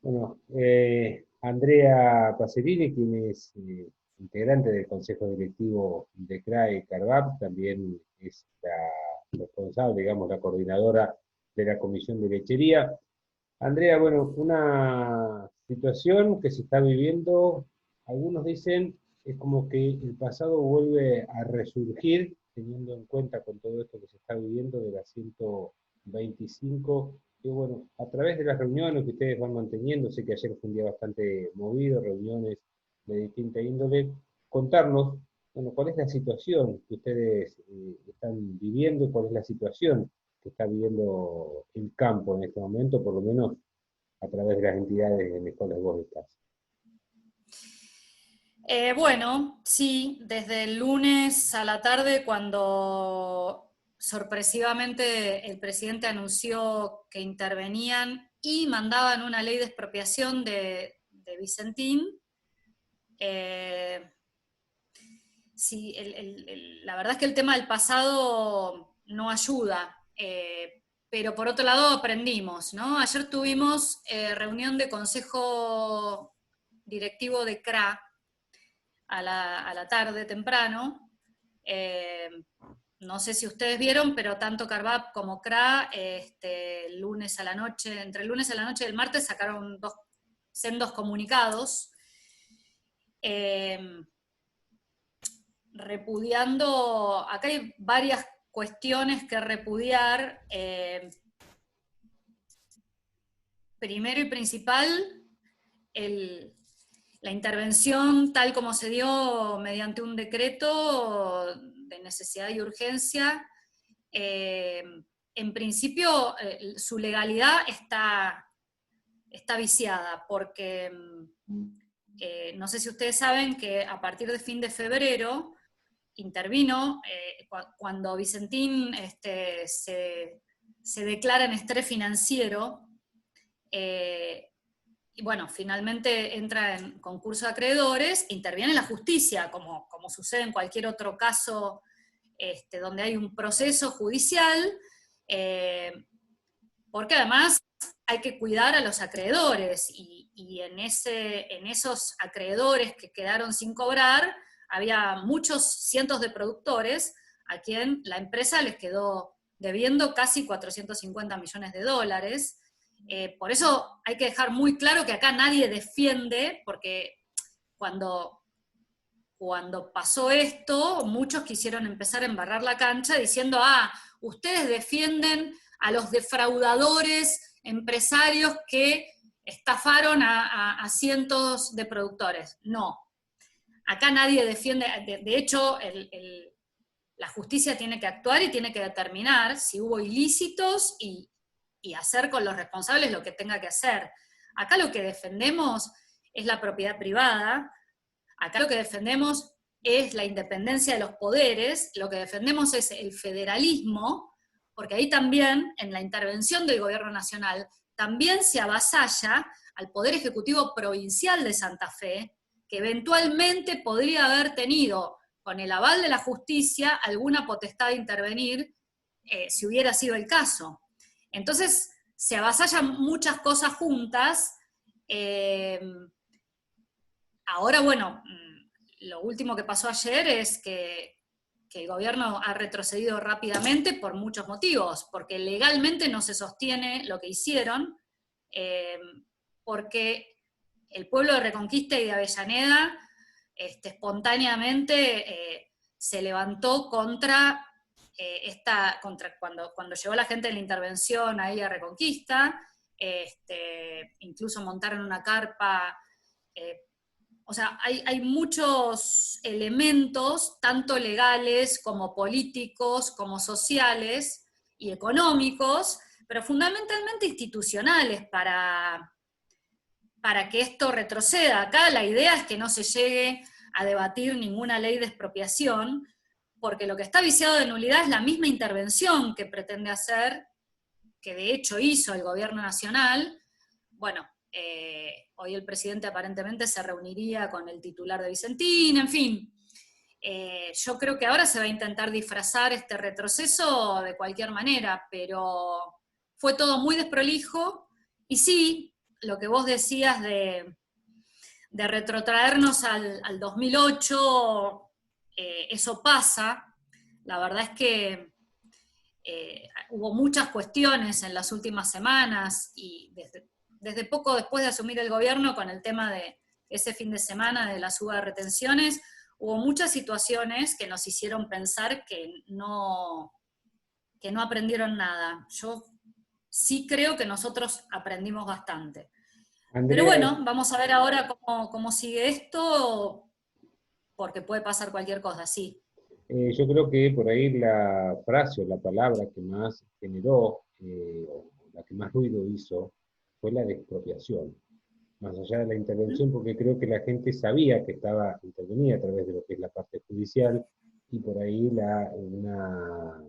Bueno, Andrea Pacerini, quien es integrante del Consejo Directivo de CRAE Carvap, también es la responsable, digamos, la coordinadora de la Comisión de Lechería. Andrea, bueno, una situación que se está viviendo, algunos dicen, es como que el pasado vuelve a resurgir, teniendo en cuenta con todo esto que se está viviendo de la 125, que bueno, a través de las reuniones que ustedes van manteniendo, sé que ayer fue un día bastante movido, reuniones de distinta índole, contarnos, bueno, cuál es la situación que ustedes están viviendo, cuál es la situación que está viviendo el campo en este momento, por lo menos a través de las entidades en las cuales vos estás. Bueno, sí, desde el lunes a la tarde, cuando sorpresivamente el presidente anunció que intervenían y mandaban una ley de expropiación de Vicentín, eh, sí, la verdad es que el tema del pasado no ayuda, pero por otro lado aprendimos, ¿no? Ayer tuvimos reunión de consejo directivo de CRA a la tarde temprano. Eh, no sé si ustedes vieron, pero tanto Carvap como CRA, el lunes a la noche, entre el lunes a la noche y el martes, sacaron sendos comunicados eh, repudiando. Acá hay varias cuestiones que repudiar. Primero y principal, el, la intervención tal como se dio mediante un decreto de necesidad y urgencia, eh, en principio su legalidad está viciada, porque no sé si ustedes saben que a partir de fin de febrero intervino cuando Vicentín se declara en estrés financiero. Y bueno, finalmente entra en concurso de acreedores, interviene la justicia, como sucede en cualquier otro caso donde hay un proceso judicial, eh, porque además hay que cuidar a los acreedores, y en esos acreedores que quedaron sin cobrar, había muchos cientos de productores a quien la empresa les quedó debiendo casi 450 millones de dólares. Por eso hay que dejar muy claro que acá nadie defiende, porque cuando, cuando pasó esto, muchos quisieron empezar a embarrar la cancha diciendo, ustedes defienden a los defraudadores, empresarios que estafaron a cientos de productores. No, acá nadie defiende, de hecho, la justicia tiene que actuar y tiene que determinar si hubo ilícitos y hacer con los responsables lo que tenga que hacer. Acá lo que defendemos es la propiedad privada, acá lo que defendemos es la independencia de los poderes, lo que defendemos es el federalismo, porque ahí también, en la intervención del gobierno nacional, también se avasalla al Poder Ejecutivo Provincial de Santa Fe, que eventualmente podría haber tenido, con el aval de la justicia, alguna potestad de intervenir si hubiera sido el caso. Entonces, se avasallan muchas cosas juntas. Eh, Ahora, bueno, lo último que pasó ayer es que el gobierno ha retrocedido rápidamente por muchos motivos, porque legalmente no se sostiene lo que hicieron, eh, porque el pueblo de Reconquista y de Avellaneda espontáneamente se levantó contra cuando llegó la gente de la intervención ahí a Reconquista, incluso montaron una carpa. O sea, hay muchos elementos, tanto legales como políticos, como sociales y económicos, pero fundamentalmente institucionales para que esto retroceda. Acá la idea es que no se llegue a debatir ninguna ley de expropiación, porque lo que está viciado de nulidad es la misma intervención que pretende hacer, que de hecho hizo el gobierno nacional. Bueno, hoy el presidente aparentemente se reuniría con el titular de Vicentín, en fin. Yo creo que ahora se va a intentar disfrazar este retroceso de cualquier manera, pero fue todo muy desprolijo, y sí, lo que vos decías de retrotraernos al 2008, eso pasa. La verdad es que hubo muchas cuestiones en las últimas semanas, y desde poco después de asumir el gobierno, con el tema de ese fin de semana de la suba de retenciones, hubo muchas situaciones que nos hicieron pensar que no aprendieron nada. Yo sí creo que nosotros aprendimos bastante. Pero Andrea, bueno, vamos a ver ahora cómo sigue esto, porque puede pasar cualquier cosa, sí. yo creo que por ahí la frase o la palabra que más generó, o la que más ruido hizo, fue la de expropiación, más allá de la intervención, porque creo que la gente sabía que estaba intervenida a través de lo que es la parte judicial, y por ahí una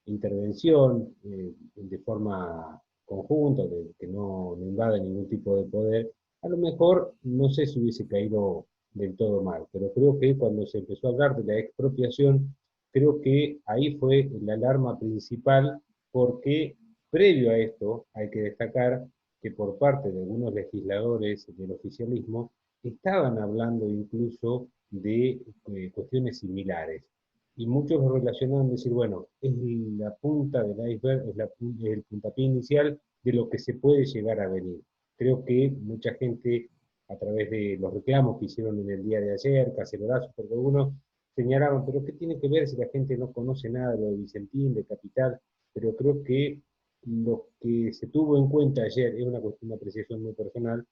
intervención de forma conjunta, que no invade ningún tipo de poder, a lo mejor no sé si hubiese caído del todo mal, pero creo que cuando se empezó a hablar de la expropiación, creo que ahí fue la alarma principal, porque previo a esto hay que destacar que por parte de algunos legisladores del oficialismo estaban hablando incluso de cuestiones similares, y muchos lo relacionan, decir, bueno, es la punta del iceberg, es el puntapié inicial de lo que se puede llegar a venir. Creo que mucha gente, a través de los reclamos que hicieron en el día de ayer, cacerolazos, porque algunos señalaban, pero ¿qué tiene que ver si la gente no conoce nada de lo de Vicentín, de Capital? Pero creo que lo que se tuvo en cuenta ayer, es una cuestión de apreciación muy personal,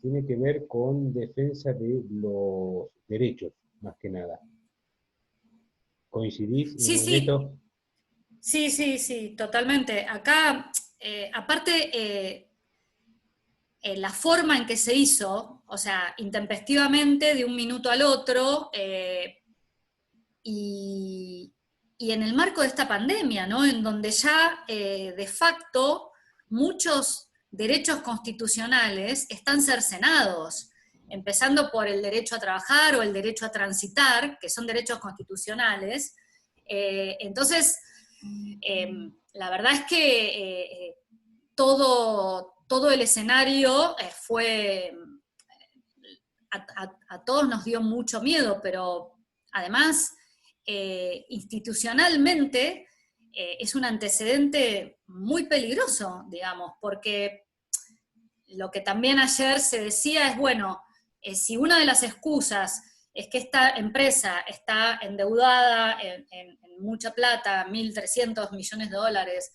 tiene que ver con defensa de los derechos, más que nada. ¿Coincidís Sí, en esto? sí, sí, sí, sí, totalmente. Acá, aparte, la forma en que se hizo, o sea, intempestivamente, de un minuto al otro, y, y en el marco de esta pandemia, ¿no? En donde ya de facto muchos derechos constitucionales están cercenados, empezando por el derecho a trabajar o el derecho a transitar, que son derechos constitucionales. Entonces, eh, la verdad es que todo el escenario fue, a todos nos dio mucho miedo, pero además, institucionalmente, es un antecedente muy peligroso, digamos, porque lo que también ayer se decía es, bueno, si una de las excusas es que esta empresa está endeudada en mucha plata, 1.300 millones de dólares,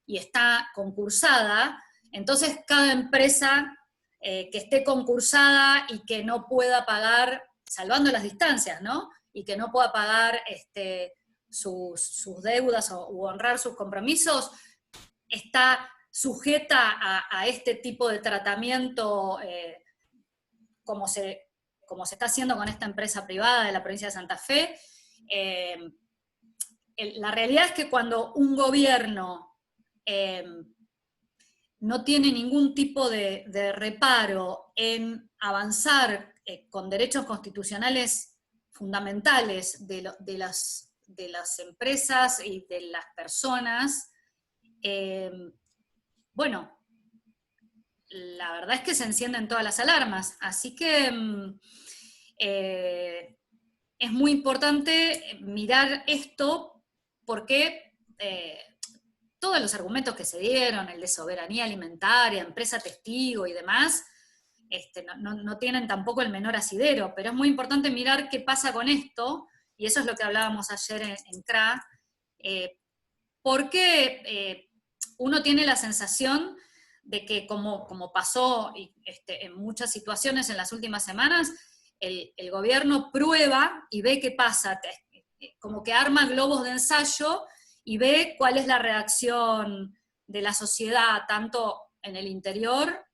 y está concursada, entonces cada empresa que esté concursada y que no pueda pagar, salvando las distancias, ¿no? Y que no pueda pagar sus deudas u honrar sus compromisos, está sujeta a este tipo de tratamiento, como, como se está haciendo con esta empresa privada de la provincia de Santa Fe. Eh, la realidad es que cuando un gobierno no tiene ningún tipo de reparo en avanzar con derechos constitucionales fundamentales de las empresas y de las personas, bueno, la verdad es que se encienden todas las alarmas. Así que es muy importante mirar esto, porque todos los argumentos que se dieron, el de soberanía alimentaria, empresa testigo y demás, no tienen tampoco el menor asidero, pero es muy importante mirar qué pasa con esto, y eso es lo que hablábamos ayer en CRA, porque uno tiene la sensación de que, como pasó en muchas situaciones en las últimas semanas, el gobierno prueba y ve qué pasa, como que arma globos de ensayo y ve cuál es la reacción de la sociedad, tanto en el interior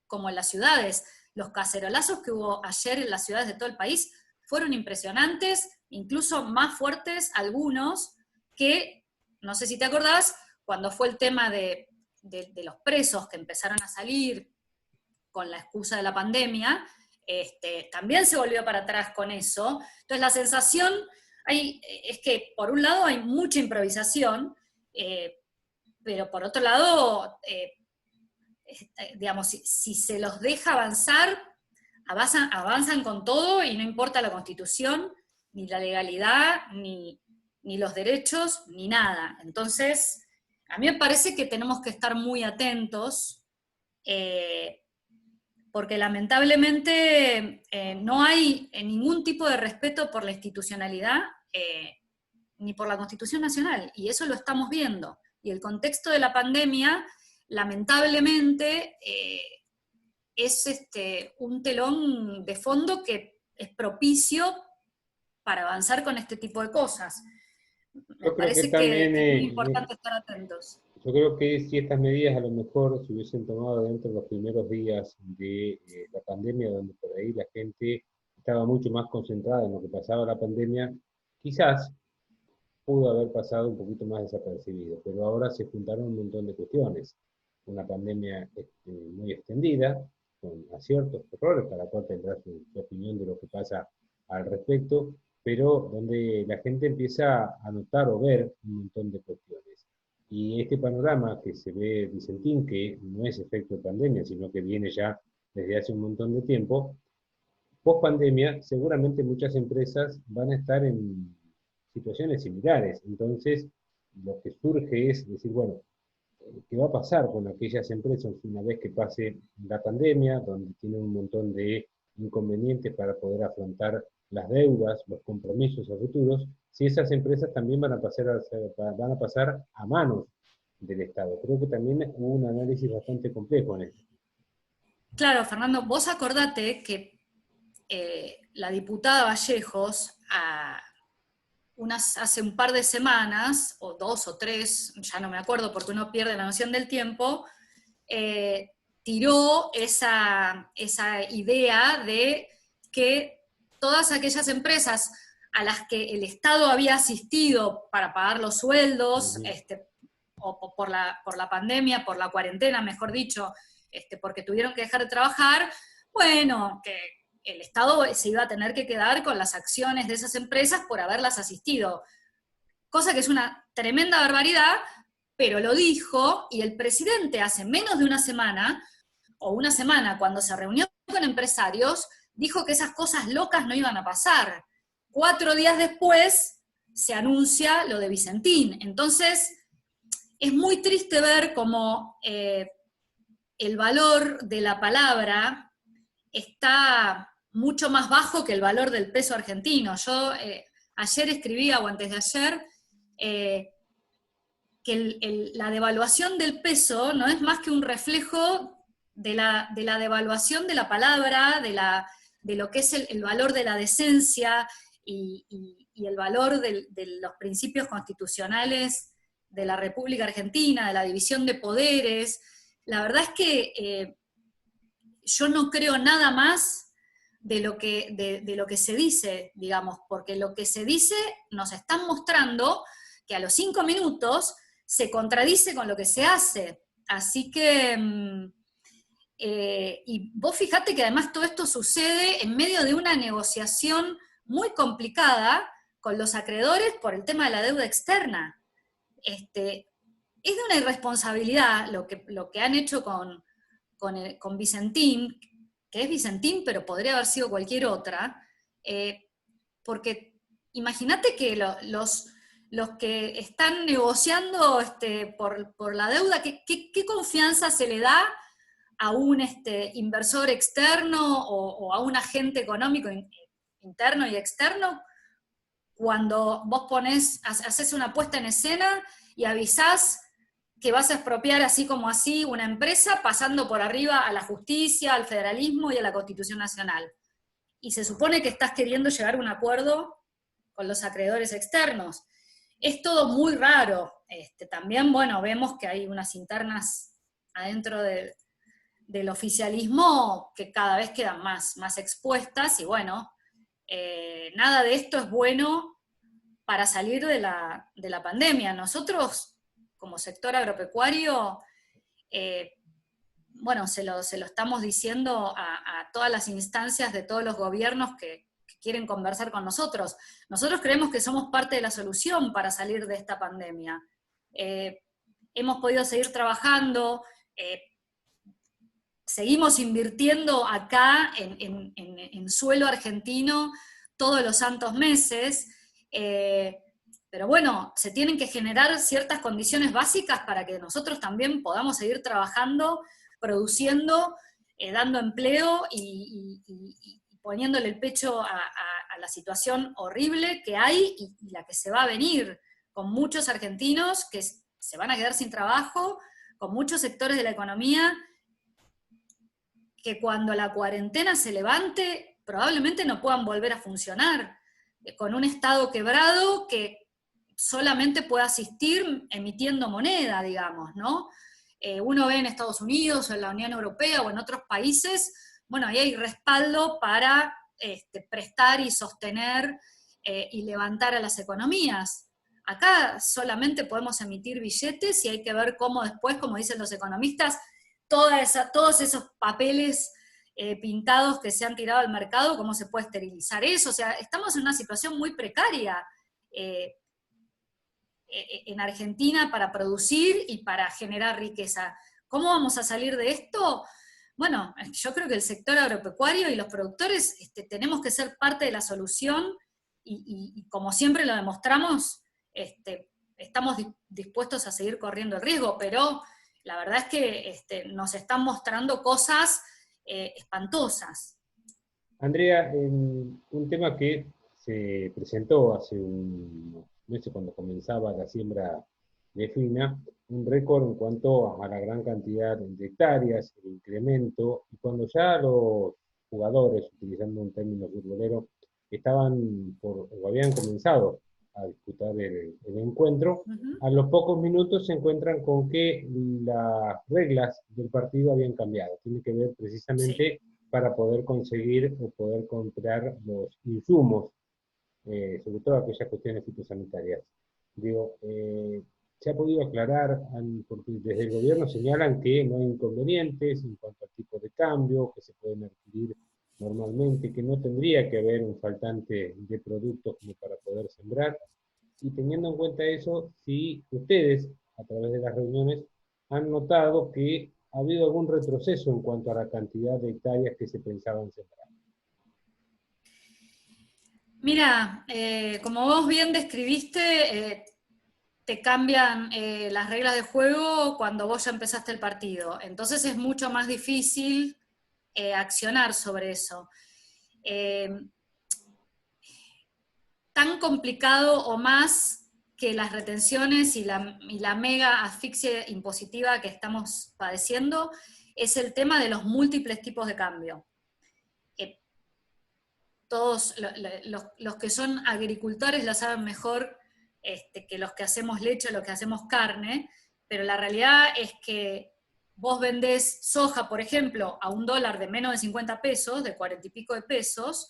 como en las ciudades. Los cacerolazos que hubo ayer en las ciudades de todo el país fueron impresionantes, incluso más fuertes algunos que, no sé si te acordás, cuando fue el tema de los presos que empezaron a salir con la excusa de la pandemia, también se volvió para atrás con eso. Entonces la sensación es que por un lado hay mucha improvisación, pero por otro lado digamos, si se los deja avanzar, avanzan con todo y no importa la Constitución, ni la legalidad, ni los derechos, ni nada. Entonces, a mí me parece que tenemos que estar muy atentos, porque lamentablemente no hay ningún tipo de respeto por la institucionalidad, ni por la Constitución Nacional, y eso lo estamos viendo. Y el contexto de la pandemia, lamentablemente, es un telón de fondo que es propicio para avanzar con este tipo de cosas. Me Yo creo que parece que también, es muy importante estar atentos. yo creo que si estas medidas a lo mejor se hubiesen tomado dentro de los primeros días de la pandemia, donde por ahí la gente estaba mucho más concentrada en lo que pasaba la pandemia, quizás pudo haber pasado un poquito más desapercibido, pero ahora se juntaron un montón de cuestiones. Una pandemia muy extendida, con aciertos, errores, cada cual tendrá su opinión de lo que pasa al respecto, pero donde la gente empieza a notar o ver un montón de cuestiones. Y este panorama que se ve Vicentín, que no es efecto de pandemia, sino que viene ya desde hace un montón de tiempo, post pandemia, seguramente muchas empresas van a estar en situaciones similares. Entonces, lo que surge es decir, bueno, ¿qué va a pasar con aquellas empresas una vez que pase la pandemia, donde tienen un montón de inconvenientes para poder afrontar las deudas, los compromisos a futuros, si esas empresas también van a pasar a manos del Estado? Creo que también hubo un análisis bastante complejo en esto. Claro, Fernando, vos acordate que la diputada Vallejos, hace un par de semanas, o 2 o 3, ya no me acuerdo porque uno pierde la noción del tiempo, tiró esa idea de que todas aquellas empresas a las que el Estado había asistido para pagar los sueldos, o por la pandemia, por la cuarentena, mejor dicho, porque tuvieron que dejar de trabajar, bueno, que el Estado se iba a tener que quedar con las acciones de esas empresas por haberlas asistido. Cosa que es una tremenda barbaridad, pero lo dijo, y el presidente hace menos de una semana, o una semana, cuando se reunió con empresarios, dijo que esas cosas locas no iban a pasar. 4 días después se anuncia lo de Vicentín. Entonces, es muy triste ver cómo el valor de la palabra está mucho más bajo que el valor del peso argentino. Yo ayer escribía, o antes de ayer, que la devaluación del peso no es más que un reflejo de la devaluación de la palabra, de lo que es el valor de la decencia y el valor de los principios constitucionales de la República Argentina, de la división de poderes. La verdad es que yo no creo nada más de lo que se dice, digamos, porque lo que se dice nos están mostrando que a los 5 minutos se contradice con lo que se hace. Así que, y vos fijate que además todo esto sucede en medio de una negociación muy complicada con los acreedores por el tema de la deuda externa. Es de una irresponsabilidad lo que han hecho con Vicentín, que es Vicentín, pero podría haber sido cualquier otra, porque imagínate que los que están negociando por la deuda, ¿qué confianza se le da a un inversor externo o a un agente económico interno y externo cuando vos haces una puesta en escena y avisás que vas a expropiar así como así una empresa, pasando por arriba a la justicia, al federalismo y a la Constitución Nacional? Y se supone que estás queriendo llegar a un acuerdo con los acreedores externos. Es todo muy raro. También, bueno, vemos que hay unas internas adentro del oficialismo que cada vez quedan más expuestas, y bueno, nada de esto es bueno para salir de la pandemia. Nosotros, como sector agropecuario, bueno, se lo estamos diciendo a todas las instancias de todos los gobiernos que quieren conversar con nosotros. Nosotros creemos que somos parte de la solución para salir de esta pandemia. Hemos podido seguir trabajando, seguimos invirtiendo acá en suelo argentino todos los santos meses, pero bueno, se tienen que generar ciertas condiciones básicas para que nosotros también podamos seguir trabajando, produciendo, dando empleo y poniéndole el pecho a la situación horrible que hay y la que se va a venir, con muchos argentinos que se van a quedar sin trabajo, con muchos sectores de la economía que cuando la cuarentena se levante probablemente no puedan volver a funcionar, con un Estado quebrado que solamente puede asistir emitiendo moneda, digamos, ¿no? Uno ve en Estados Unidos o en la Unión Europea o en otros países, bueno, ahí hay respaldo para prestar y sostener y levantar a las economías. Acá solamente podemos emitir billetes y hay que ver cómo después, como dicen los economistas, todos esos papeles pintados que se han tirado al mercado, cómo se puede esterilizar eso. O sea, estamos en una situación muy precaria en Argentina para producir y para generar riqueza. ¿Cómo vamos a salir de esto? Bueno, yo creo que el sector agropecuario y los productores tenemos que ser parte de la solución y como siempre lo demostramos, estamos dispuestos a seguir corriendo el riesgo, pero la verdad es que nos están mostrando cosas espantosas. Andrea, un tema que se presentó hace unos meses cuando comenzaba la siembra de fina, un récord en cuanto a la gran cantidad de hectáreas, el incremento, y cuando ya los jugadores, utilizando un término futbolero, estaban o habían comenzado a disputar el encuentro, a los pocos minutos se encuentran con que las reglas del partido habían cambiado. Tiene que ver precisamente para poder conseguir o poder comprar los insumos, sobre todo aquellas cuestiones fitosanitarias. Digo, se ha podido aclarar, porque desde el gobierno señalan que no hay inconvenientes en cuanto al tipo de cambio, que se pueden adquirir normalmente, que no tendría que haber un faltante de productos como para poder sembrar. Y teniendo en cuenta eso, si ustedes, a través de las reuniones, han notado que ha habido algún retroceso en cuanto a la cantidad de hectáreas que se pensaban sembrar. Mira, como vos bien describiste, te cambian las reglas de juego cuando vos ya empezaste el partido. Entonces es mucho más difícil accionar sobre eso. Tan complicado o más que las retenciones y la mega asfixia impositiva que estamos padeciendo es el tema de los múltiples tipos de cambio. Todos los que son agricultores lo saben mejor que los que hacemos leche o los que hacemos carne, pero la realidad es que vos vendés soja, por ejemplo, a $1 de menos de 50 pesos, de 40 y pico de pesos,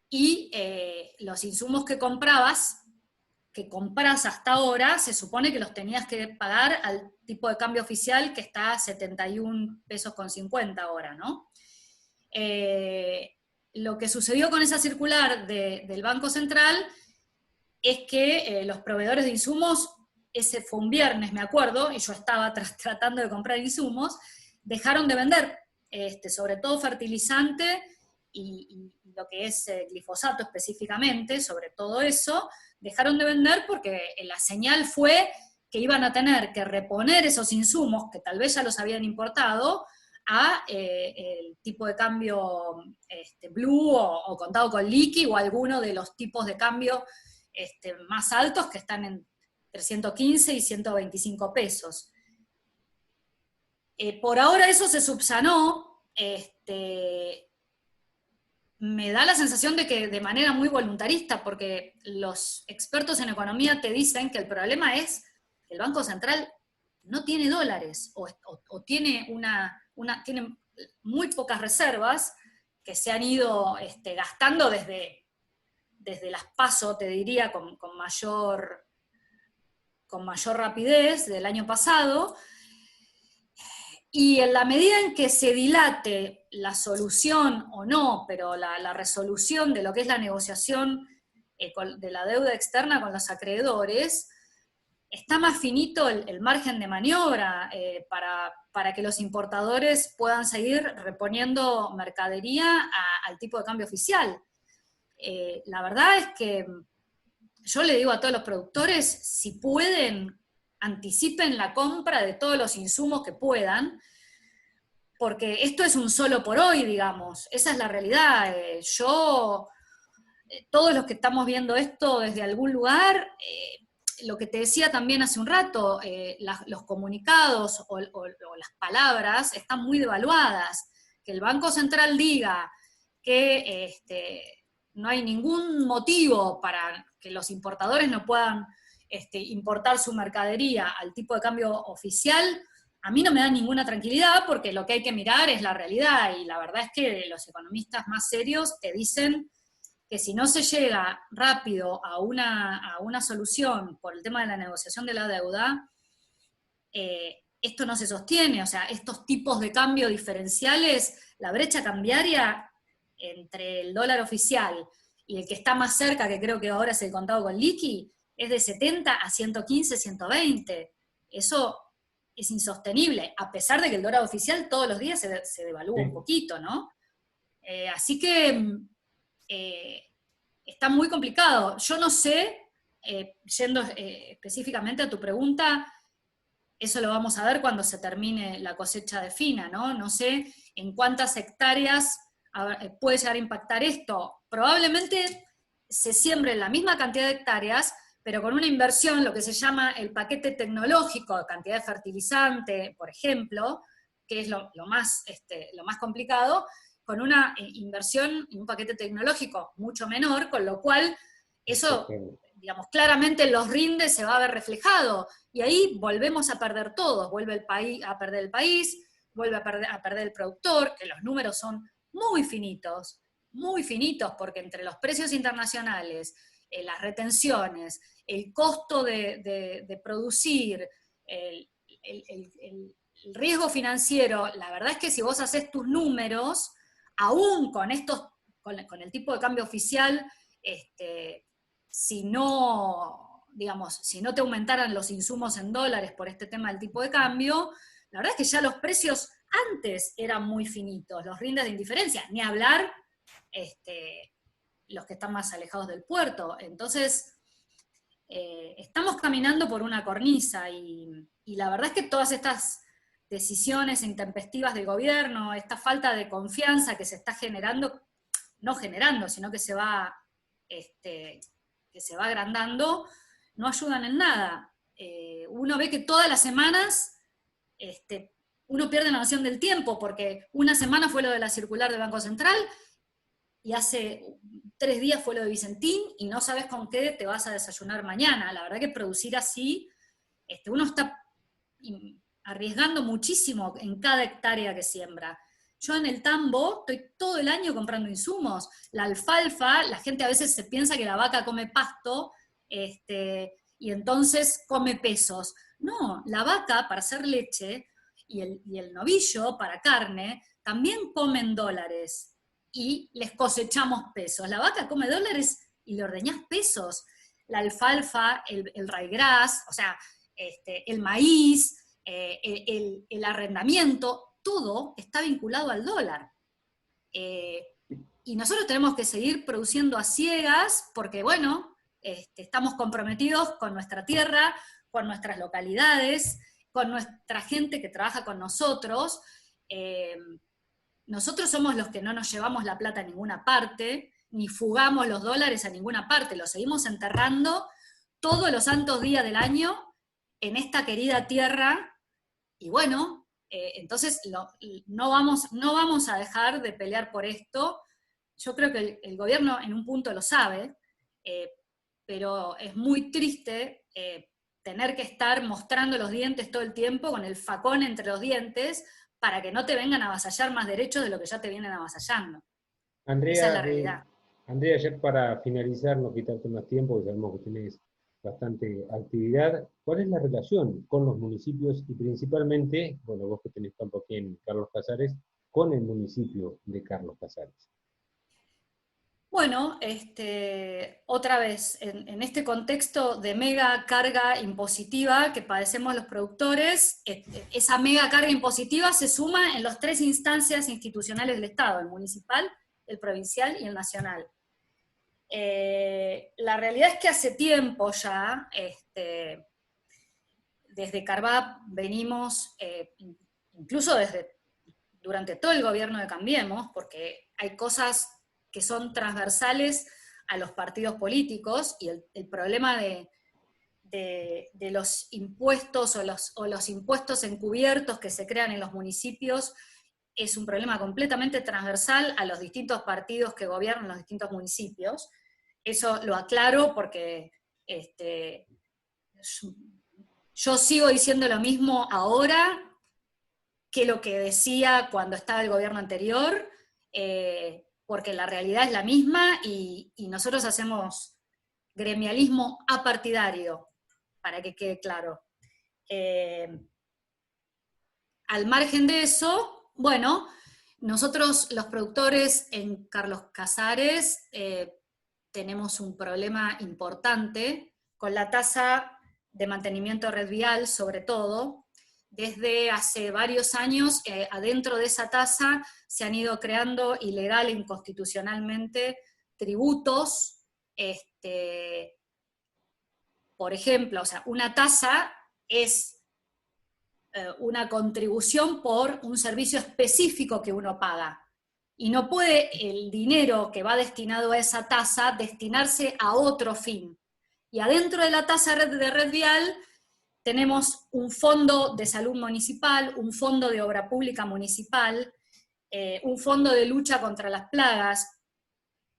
y los insumos que compras hasta ahora, se supone que los tenías que pagar al tipo de cambio oficial que está a 71 pesos con 50 ahora, ¿no? Lo que sucedió con esa circular del Banco Central es que los proveedores de insumos, ese fue un viernes, me acuerdo, y yo estaba tratando de comprar insumos, dejaron de vender, sobre todo fertilizante y lo que es glifosato específicamente, sobre todo eso, dejaron de vender porque la señal fue que iban a tener que reponer esos insumos, que tal vez ya los habían importado, a el tipo de cambio blue o contado con liqui o alguno de los tipos de cambio más altos que están en 315 y 125 pesos. Por ahora eso se subsanó, me da la sensación de que de manera muy voluntarista, porque los expertos en economía te dicen que el problema es que el Banco Central no tiene dólares, o tiene tiene muy pocas reservas que se han ido gastando desde las PASO, te diría, con mayor rapidez del año pasado, y en la medida en que se dilate la solución o no, pero la resolución de lo que es la negociación de la deuda externa con los acreedores, está más finito el margen de maniobra para que los importadores puedan seguir reponiendo mercadería al tipo de cambio oficial. La verdad es que yo le digo a todos los productores, si pueden, anticipen la compra de todos los insumos que puedan, porque esto es un solo por hoy, digamos, esa es la realidad. Todos los que estamos viendo esto desde algún lugar, lo que te decía también hace un rato, los comunicados o las palabras están muy devaluadas. Que el Banco Central diga que no hay ningún motivo para que los importadores no puedan importar su mercadería al tipo de cambio oficial, a mí no me da ninguna tranquilidad, porque lo que hay que mirar es la realidad, y la verdad es que los economistas más serios te dicen que si no se llega rápido a una solución por el tema de la negociación de la deuda, esto no se sostiene. O sea, estos tipos de cambio diferenciales, la brecha cambiaria entre el dólar oficial y el que está más cerca, que creo que ahora es el contado con liqui, es de 70 a 115, 120. Eso es insostenible, a pesar de que el dólar oficial todos los días se devalúa un poquito, ¿no? Así que está muy complicado. Yo no sé, yendo específicamente a tu pregunta, eso lo vamos a ver cuando se termine la cosecha de fina, ¿no? No sé en cuántas hectáreas puede llegar a impactar esto. Probablemente se siembre la misma cantidad de hectáreas, pero con una inversión, lo que se llama el paquete tecnológico, cantidad de fertilizante, por ejemplo, que es lo más complicado, con una inversión y un paquete tecnológico mucho menor, con lo cual eso, digamos, claramente en los rindes se va a ver reflejado, y ahí volvemos a perder todos, vuelve el país a perder el país, vuelve a perder el productor, que los números son muy finitos, porque entre los precios internacionales, las retenciones, el costo de producir, el riesgo financiero, la verdad es que si vos haces tus números, aún con el tipo de cambio oficial, si no, digamos, si no te aumentaran los insumos en dólares por este tema del tipo de cambio, la verdad es que ya los precios antes eran muy finitos, los rindes de indiferencia, ni hablar los que están más alejados del puerto. Entonces, estamos caminando por una cornisa, y la verdad es que todas estas decisiones intempestivas del gobierno, esta falta de confianza que se está generando, no generando, sino que se va agrandando, no ayudan en nada. Uno ve que todas las semanas uno pierde la noción del tiempo, porque una semana fue lo de la circular del Banco Central, y hace 3 días fue lo de Vicentín, y no sabes con qué te vas a desayunar mañana. La verdad que producir así, uno está arriesgando muchísimo en cada hectárea que siembra. Yo en el tambo estoy todo el año comprando insumos. La alfalfa, la gente a veces se piensa que la vaca come pasto, y entonces come pesos. No, la vaca para hacer leche y el novillo para carne también comen dólares, y les cosechamos pesos. La vaca come dólares y le ordeñás pesos. La alfalfa, el ryegrass, o sea, el maíz, el arrendamiento, todo está vinculado al dólar. Y nosotros tenemos que seguir produciendo a ciegas, porque bueno, estamos comprometidos con nuestra tierra, con nuestras localidades, con nuestra gente que trabaja con nosotros. Nosotros somos los que no nos llevamos la plata a ninguna parte, ni fugamos los dólares a ninguna parte, los seguimos enterrando todos los santos días del año en esta querida tierra. Y bueno, entonces no vamos a dejar de pelear por esto. Yo creo que el gobierno en un punto lo sabe, pero es muy triste tener que estar mostrando los dientes todo el tiempo, con el facón entre los dientes, para que no te vengan a avasallar más derechos de lo que ya te vienen avasallando. Esa es la Andrea, realidad. Andrea, ya para finalizar, no quitarte más tiempo, porque sabemos que tenés bastante actividad. ¿Cuál es la relación con los municipios y principalmente, bueno, vos que tenés campo aquí en Carlos Casares, con el municipio de Carlos Casares? Bueno, otra vez, en este contexto de mega carga impositiva que padecemos los productores, esa mega carga impositiva se suma en las tres instancias institucionales del Estado, el municipal, el provincial y el nacional. La realidad es que hace tiempo ya, desde Carvap venimos, incluso durante todo el gobierno de Cambiemos, porque hay cosas que son transversales a los partidos políticos, y el problema de los impuestos o los impuestos encubiertos que se crean en los municipios es un problema completamente transversal a los distintos partidos que gobiernan los distintos municipios. Eso lo aclaro porque yo sigo diciendo lo mismo ahora que lo que decía cuando estaba el gobierno anterior, porque la realidad es la misma y nosotros hacemos gremialismo apartidario, para que quede claro. Al margen de eso, bueno, nosotros los productores en Carlos Casares tenemos un problema importante con la tasa de mantenimiento de red vial, sobre todo. Desde hace varios años, adentro de esa tasa se han ido creando ilegal e inconstitucionalmente tributos. Por ejemplo, o sea, una tasa es una contribución por un servicio específico que uno paga. Y no puede el dinero que va destinado a esa tasa destinarse a otro fin. Y adentro de la tasa de red vial tenemos un fondo de salud municipal, un fondo de obra pública municipal, un fondo de lucha contra las plagas,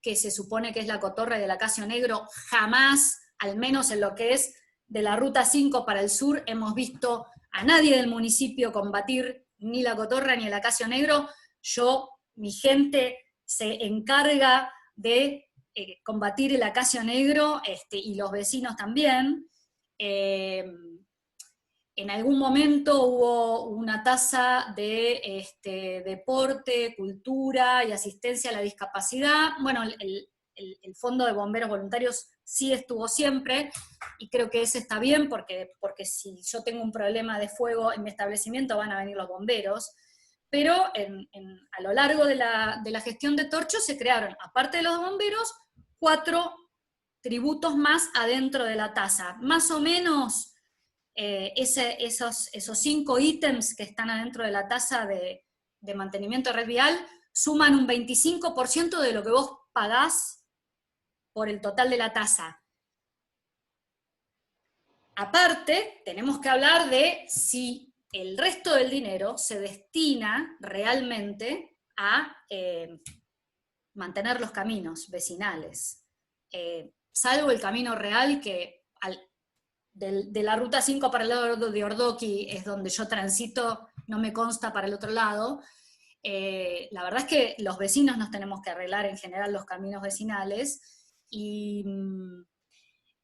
que se supone que es la cotorra y el acacio negro. Jamás, al menos en lo que es de la Ruta 5 para el sur, hemos visto a nadie del municipio combatir ni la cotorra ni el acacio negro. Mi gente se encarga de combatir el acacio negro, y los vecinos también. En algún momento hubo una tasa de deporte, cultura y asistencia a la discapacidad. Bueno, el Fondo de Bomberos Voluntarios sí estuvo siempre, y creo que ese está bien, porque si yo tengo un problema de fuego en mi establecimiento van a venir los bomberos. Pero a lo largo de la gestión de Torcho se crearon, aparte de los bomberos, 4 tributos más adentro de la tasa. Más o menos esos 5 ítems que están adentro de la tasa de mantenimiento de red vial suman un 25% de lo que vos pagás por el total de la tasa. Aparte, tenemos que hablar de si el resto del dinero se destina realmente a mantener los caminos vecinales. Salvo el camino real que de la Ruta 5 para el lado de Ordoqui es donde yo transito, no me consta para el otro lado. La verdad es que los vecinos nos tenemos que arreglar en general los caminos vecinales, y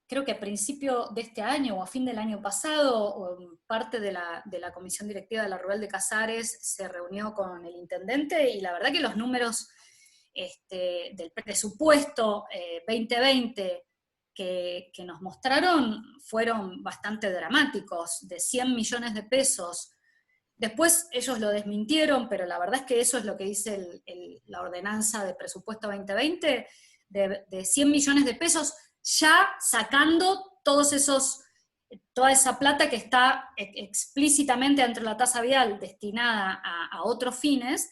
creo que a principio de este año o a fin del año pasado, parte de la comisión directiva de la Rural de Casares se reunió con el intendente, y la verdad que los números del presupuesto 2020 que nos mostraron fueron bastante dramáticos, de 100 millones de pesos. Después ellos lo desmintieron, pero la verdad es que eso es lo que dice la ordenanza de presupuesto 2020, de 100 millones de pesos, ya sacando toda esa plata que está explícitamente dentro de la tasa vial destinada a otros fines.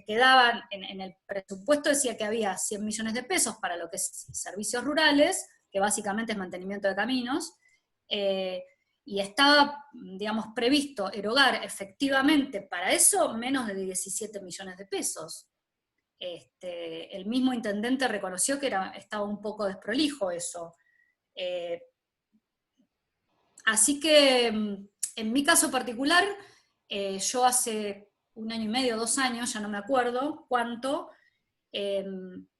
Quedaban en el presupuesto, decía que había 100 millones de pesos para lo que es servicios rurales, que básicamente es mantenimiento de caminos, y estaba, digamos, previsto erogar efectivamente para eso menos de 17 millones de pesos. El mismo intendente reconoció que estaba un poco desprolijo eso. Así que, en mi caso particular, yo hace 1 año y medio, 2 años, ya no me acuerdo cuánto,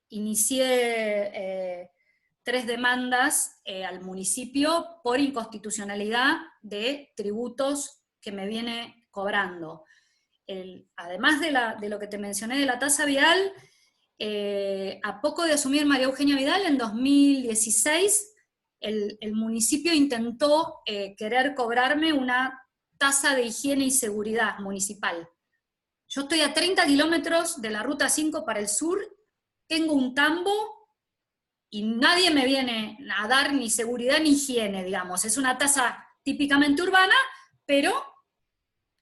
inicié 3 demandas al municipio por inconstitucionalidad de tributos que me viene cobrando. Además de lo que te mencioné de la tasa vial, a poco de asumir María Eugenia Vidal, en 2016, el municipio intentó querer cobrarme una tasa de higiene y seguridad municipal. Yo estoy a 30 kilómetros de la Ruta 5 para el sur, tengo un tambo y nadie me viene a dar ni seguridad ni higiene, digamos. Es una tasa típicamente urbana, pero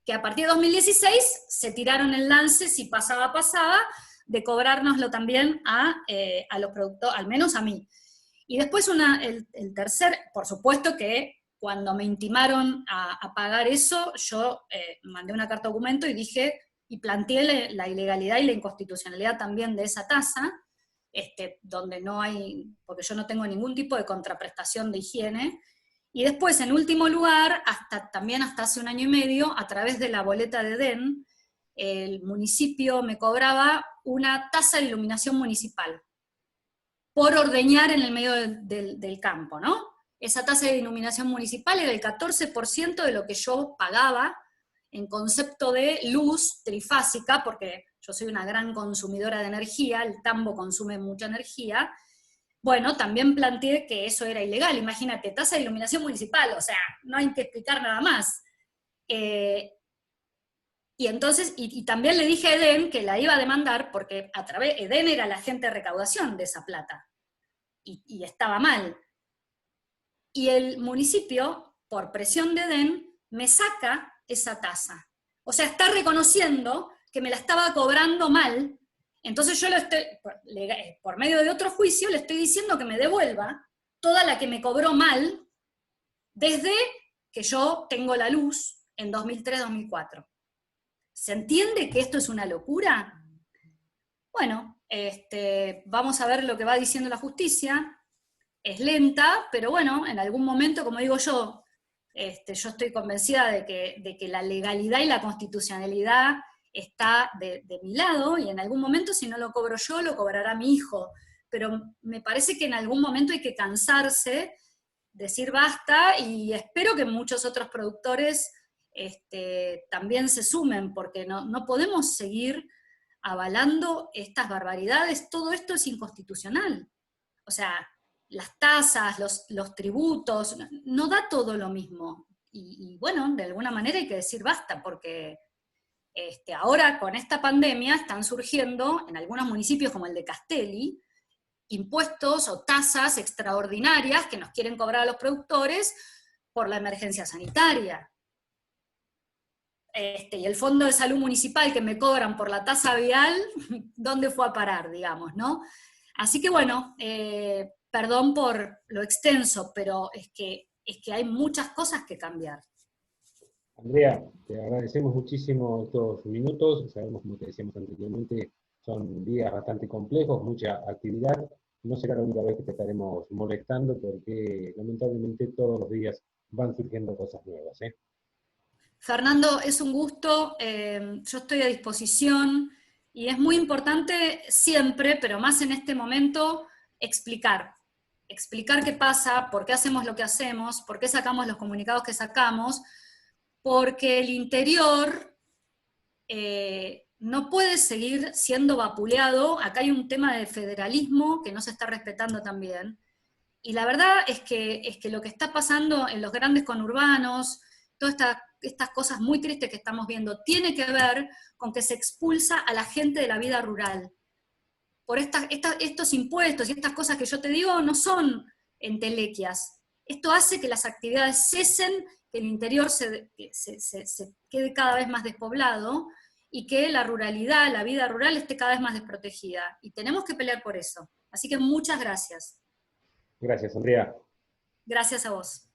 que a partir de 2016 se tiraron el lance, si pasaba, pasaba, de cobrárnoslo también a los productores, al menos a mí. Y después el tercer, por supuesto que cuando me intimaron a pagar eso, yo mandé una carta documento y dije, y planteé la ilegalidad y la inconstitucionalidad también de esa tasa, donde no hay, porque yo no tengo ningún tipo de contraprestación de higiene. Y después, en último lugar, también hasta hace un año y medio, a través de la boleta de DEN, el municipio me cobraba una tasa de iluminación municipal por ordeñar en el medio del campo, ¿no? Esa tasa de iluminación municipal era el 14% de lo que yo pagaba en concepto de luz trifásica, porque yo soy una gran consumidora de energía, el tambo consume mucha energía. Bueno, también planteé que eso era ilegal. Imagínate, tasa de iluminación municipal, o sea, no hay que explicar nada más. Y entonces, y también le dije a EDEN que la iba a demandar porque EDEN era la agente de recaudación de esa plata, y estaba mal. Y el municipio, por presión de EDEN, me saca esa tasa. O sea, está reconociendo que me la estaba cobrando mal. Entonces yo por medio de otro juicio, le estoy diciendo que me devuelva toda la que me cobró mal desde que yo tengo la luz en 2003-2004. ¿Se entiende que esto es una locura? Bueno, vamos a ver lo que va diciendo la justicia. Es lenta, pero bueno, en algún momento, como digo yo, yo estoy convencida de que la legalidad y la constitucionalidad está de mi lado, y en algún momento, si no lo cobro yo, lo cobrará mi hijo. Pero me parece que en algún momento hay que cansarse, decir basta, y espero que muchos otros productores también se sumen, porque no podemos seguir avalando estas barbaridades. Todo esto es inconstitucional. O sea, las tasas, los tributos, no da todo lo mismo. Y bueno, de alguna manera hay que decir basta, porque ahora con esta pandemia están surgiendo en algunos municipios como el de Castelli, impuestos o tasas extraordinarias que nos quieren cobrar a los productores por la emergencia sanitaria. Y el fondo de salud municipal que me cobran por la tasa vial, ¿dónde fue a parar, digamos, no? Así que bueno, perdón por lo extenso, pero es que hay muchas cosas que cambiar. Andrea, te agradecemos muchísimo estos minutos. Sabemos, como te decíamos anteriormente, son días bastante complejos, mucha actividad. No será la única vez que te estaremos molestando, porque lamentablemente todos los días van surgiendo cosas nuevas, ¿eh? Fernando, es un gusto, yo estoy a disposición, y es muy importante siempre, pero más en este momento, explicar qué pasa, por qué hacemos lo que hacemos, por qué sacamos los comunicados que sacamos, porque el interior no puede seguir siendo vapuleado. Acá hay un tema de federalismo que no se está respetando también, y la verdad es que lo que está pasando en los grandes conurbanos, todas estas cosas muy tristes que estamos viendo, tiene que ver con que se expulsa a la gente de la vida rural. Por estos impuestos y estas cosas que yo te digo no son entelequias. Esto hace que las actividades cesen, que el interior se quede cada vez más despoblado, y que la ruralidad, la vida rural, esté cada vez más desprotegida. Y tenemos que pelear por eso. Así que muchas gracias. Gracias, Andrea. Gracias a vos.